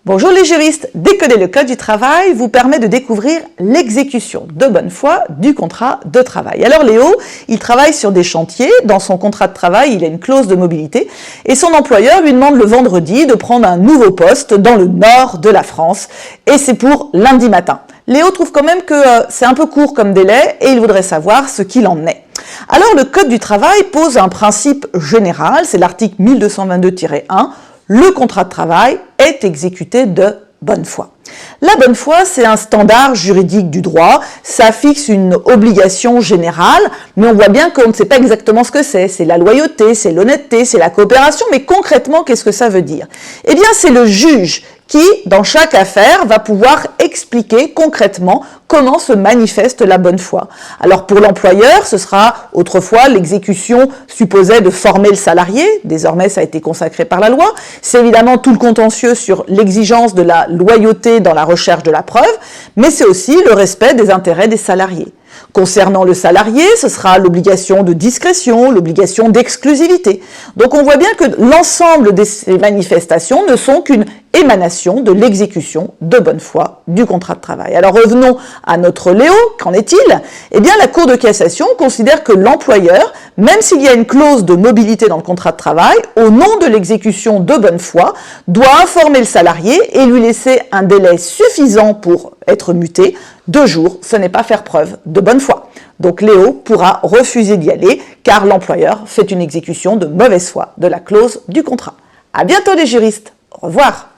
Bonjour les juristes, décoder le code du travail vous permet de découvrir l'exécution de bonne foi du contrat de travail. Alors Léo, il travaille sur des chantiers, dans son contrat de travail il a une clause de mobilité et son employeur lui demande le vendredi de prendre un nouveau poste dans le nord de la France et c'est pour lundi matin. Léo trouve quand même que c'est un peu court comme délai et il voudrait savoir ce qu'il en est. Alors le code du travail pose un principe général, c'est l'article 1222-1, le contrat de travail est exécuté de bonne foi. La bonne foi, c'est un standard juridique du droit, ça fixe une obligation générale, mais on voit bien qu'on ne sait pas exactement ce que c'est la loyauté, c'est l'honnêteté, c'est la coopération, mais concrètement, qu'est-ce que ça veut dire? Eh bien, c'est le juge qui, dans chaque affaire, va pouvoir expliquer concrètement comment se manifeste la bonne foi. Alors pour l'employeur, ce sera autrefois l'exécution supposait de former le salarié, désormais ça a été consacré par la loi, c'est évidemment tout le contentieux sur l'exigence de la loyauté dans la recherche de la preuve, mais c'est aussi le respect des intérêts des salariés. Concernant le salarié, ce sera l'obligation de discrétion, l'obligation d'exclusivité. Donc on voit bien que l'ensemble de ces manifestations ne sont qu'une émanation de l'exécution de bonne foi du contrat de travail. Alors revenons à notre Léo, qu'en est-il? Eh bien la Cour de cassation considère que l'employeur, même s'il y a une clause de mobilité dans le contrat de travail, au nom de l'exécution de bonne foi, doit informer le salarié et lui laisser un délai suffisant pour être muté. 2 jours, ce n'est pas faire preuve de bonne foi. Donc Léo pourra refuser d'y aller car l'employeur fait une exécution de mauvaise foi de la clause du contrat. À bientôt les juristes, au revoir.